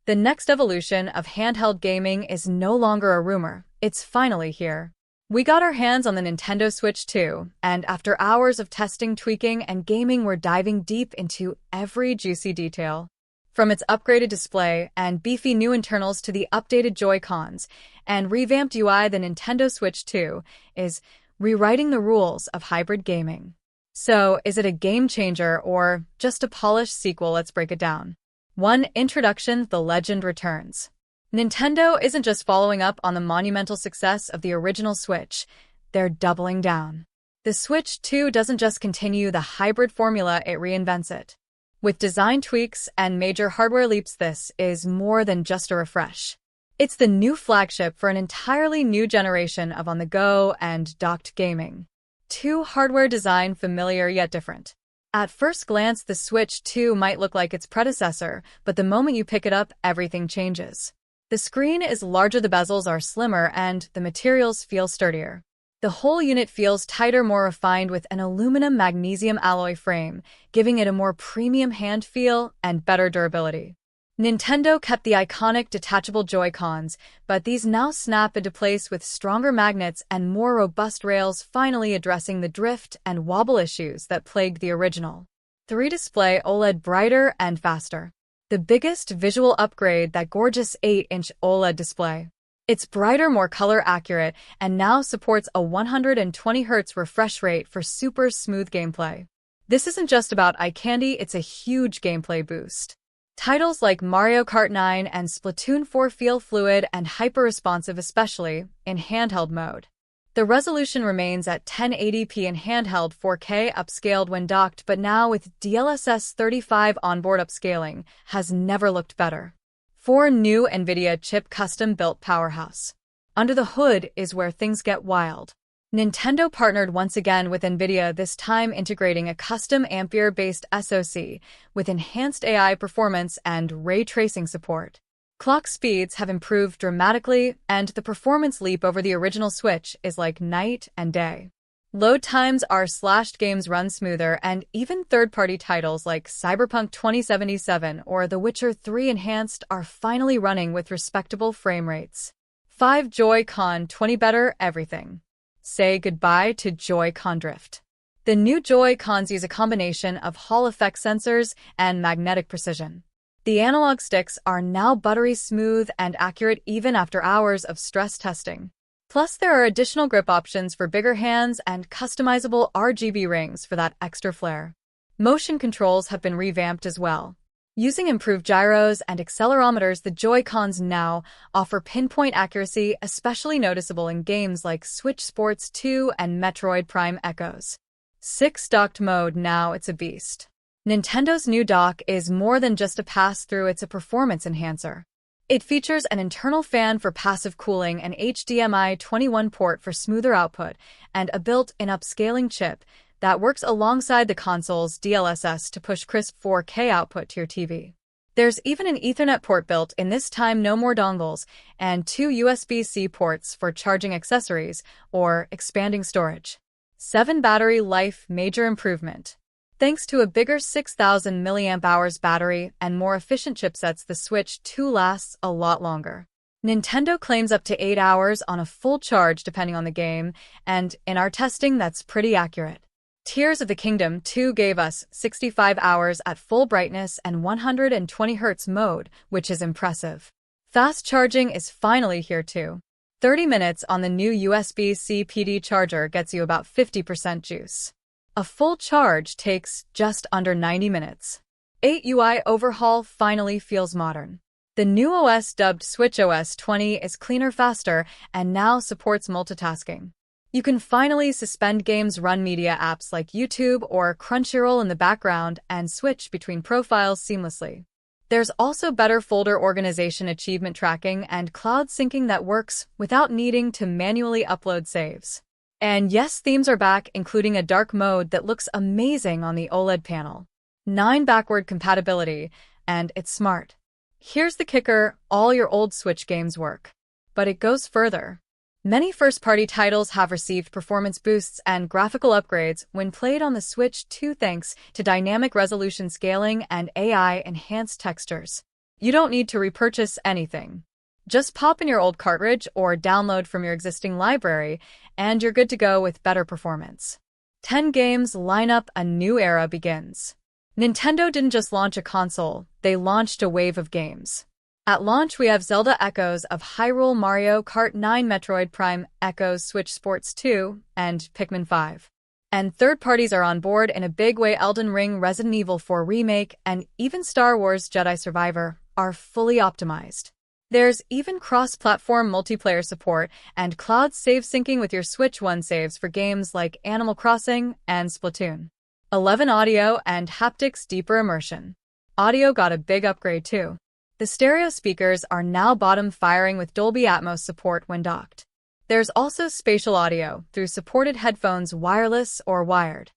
The next evolution of handheld gaming is no longer a rumor, it's finally here. We got our hands on the Nintendo Switch 2, and after hours of testing, tweaking, and gaming, we're diving deep into every juicy detail. From its upgraded display and beefy new internals to the updated Joy-Cons and revamped UI, the Nintendo Switch 2 is rewriting the rules of hybrid gaming. So, is it a game changer or just a polished sequel? Let's break it down. 1. Introduction: The legend returns. Nintendo isn't just following up on the monumental success of the original Switch, they're doubling down. The Switch 2 doesn't just continue the hybrid formula, it reinvents it. With design tweaks and major hardware leaps, this is more than just a refresh. It's the new flagship for an entirely new generation of on-the-go and docked gaming. 2. Hardware design: familiar yet different. At first glance, the Switch 2 might look like its predecessor, but the moment you pick it up, everything changes. The screen is larger, the bezels are slimmer, and the materials feel sturdier. The whole unit feels tighter, more refined, with an aluminum magnesium alloy frame, giving it a more premium hand feel and better durability. Nintendo kept the iconic detachable Joy-Cons, but these now snap into place with stronger magnets and more robust rails, finally addressing the drift and wobble issues that plagued the original. 3. Display: OLED, brighter and faster. The biggest visual upgrade: that gorgeous 8-inch OLED display. It's brighter, more color accurate, and now supports a 120Hz refresh rate for super smooth gameplay. This isn't just about eye candy, it's a huge gameplay boost. Titles like Mario Kart 9 and Splatoon 4 feel fluid and hyper-responsive, especially in handheld mode. The resolution remains at 1080p in handheld, 4K upscaled when docked, but now with DLSS 35 onboard upscaling, has never looked better. 4. New NVIDIA chip, custom-built powerhouse. Under the hood is where things get wild. Nintendo partnered once again with NVIDIA, this time integrating a custom Ampere-based SoC with enhanced AI performance and ray tracing support. Clock speeds have improved dramatically, and the performance leap over the original Switch is like night and day. Load times are slashed, games run smoother, and even third-party titles like Cyberpunk 2077 or The Witcher 3 Enhanced are finally running with respectable frame rates. 5. Joy-Con 20, better everything. Say goodbye to Joy-Con drift. The new Joy-Cons use a combination of Hall effect sensors and magnetic precision. The analog sticks are now buttery smooth and accurate even after hours of stress testing. Plus, there are additional grip options for bigger hands and customizable RGB rings for that extra flair. Motion controls have been revamped as well. Using improved gyros and accelerometers, the Joy-Cons now offer pinpoint accuracy, especially noticeable in games like Switch Sports 2 and Metroid Prime Echoes. 6. Docked mode, now it's a beast. Nintendo's new dock is more than just a pass-through, it's a performance enhancer. It features an internal fan for passive cooling, an HDMI 21 port for smoother output, and a built-in upscaling chip that works alongside the console's DLSS to push crisp 4K output to your TV. There's even an Ethernet port built in this time, no more dongles, and 2 USB-C ports for charging accessories or expanding storage. 7. Battery life, major improvement. Thanks to a bigger 6,000 mAh battery and more efficient chipsets, the Switch 2 lasts a lot longer. Nintendo claims up to 8 hours on a full charge depending on the game, and in our testing that's pretty accurate. Tears of the Kingdom 2 gave us 65 hours at full brightness and 120Hz mode, which is impressive. Fast charging is finally here too. 30 minutes on the new USB-C PD charger gets you about 50% juice. A full charge takes just under 90 minutes. 8. UI overhaul finally feels modern. The new OS, dubbed Switch OS 20, is cleaner, faster, and now supports multitasking. You can finally suspend games, run media apps like YouTube or Crunchyroll in the background, and switch between profiles seamlessly. There's also better folder organization, achievement tracking, and cloud syncing that works without needing to manually upload saves. And yes, themes are back, including a dark mode that looks amazing on the OLED panel. 9. Backward compatibility, and it's smart. Here's the kicker, all your old Switch games work. But it goes further. Many first-party titles have received performance boosts and graphical upgrades when played on the Switch 2 thanks to dynamic resolution scaling and AI-enhanced textures. You don't need to repurchase anything. Just pop in your old cartridge or download from your existing library, and you're good to go with better performance. 10 games line up, a new era begins. Nintendo didn't just launch a console, they launched a wave of games. At launch, we have Zelda Echoes of Hyrule, Mario Kart 9, Metroid Prime, Echoes, Switch Sports 2, and Pikmin 5. And third parties are on board in a big way. Elden Ring, Resident Evil 4 Remake, and even Star Wars Jedi Survivor are fully optimized. There's even cross-platform multiplayer support and cloud save syncing with your Switch One saves for games like Animal Crossing and Splatoon. 11 Audio and haptics, deeper immersion. Audio got a big upgrade too. The stereo speakers are now bottom-firing with Dolby Atmos support when docked. There's also spatial audio through supported headphones, wireless or wired.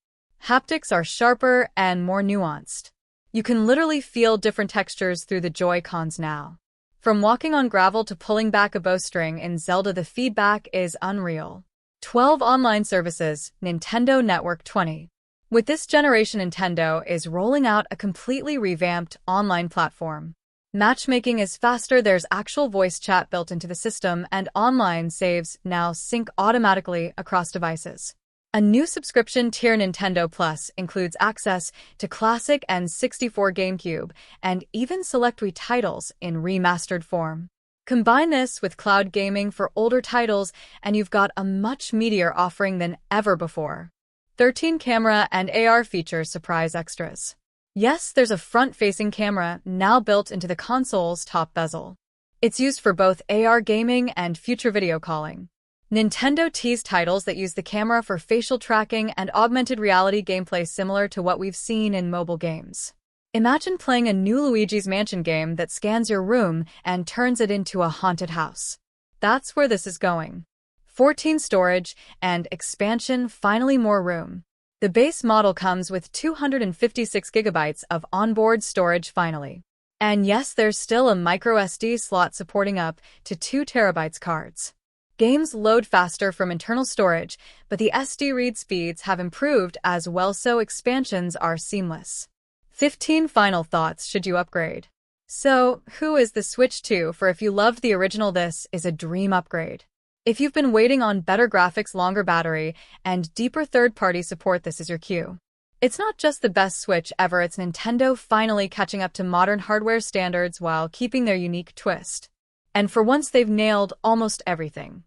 Haptics are sharper and more nuanced. You can literally feel different textures through the Joy-Cons now. From walking on gravel to pulling back a bowstring in Zelda, the feedback is unreal. 12 online services, Nintendo Network 20. With this generation, Nintendo is rolling out a completely revamped online platform. Matchmaking is faster, there's actual voice chat built into the system, and online saves now sync automatically across devices. A new subscription tier, Nintendo Plus, includes access to classic and 64 GameCube, and even select Wii titles in remastered form. Combine this with cloud gaming for older titles, and you've got a much meatier offering than ever before. 13 camera and AR features, surprise extras. Yes, there's a front-facing camera now built into the console's top bezel. It's used for both AR gaming and future video calling. Nintendo teased titles that use the camera for facial tracking and augmented reality gameplay similar to what we've seen in mobile games. Imagine playing a new Luigi's Mansion game that scans your room and turns it into a haunted house. That's where this is going. 14 storage and expansion, finally more room. The base model comes with 256 gigabytes of onboard storage finally. And yes, there's still a microSD slot supporting up to 2 terabytes cards. Games load faster from internal storage, but the SD read speeds have improved as well, so expansions are seamless. 15 final thoughts should you upgrade. So, who is the Switch 2 for? If you loved the original, this is a dream upgrade. If you've been waiting on better graphics, longer battery, and deeper third-party support, this is your cue. It's not just the best Switch ever, it's Nintendo finally catching up to modern hardware standards while keeping their unique twist. And for once, they've nailed almost everything.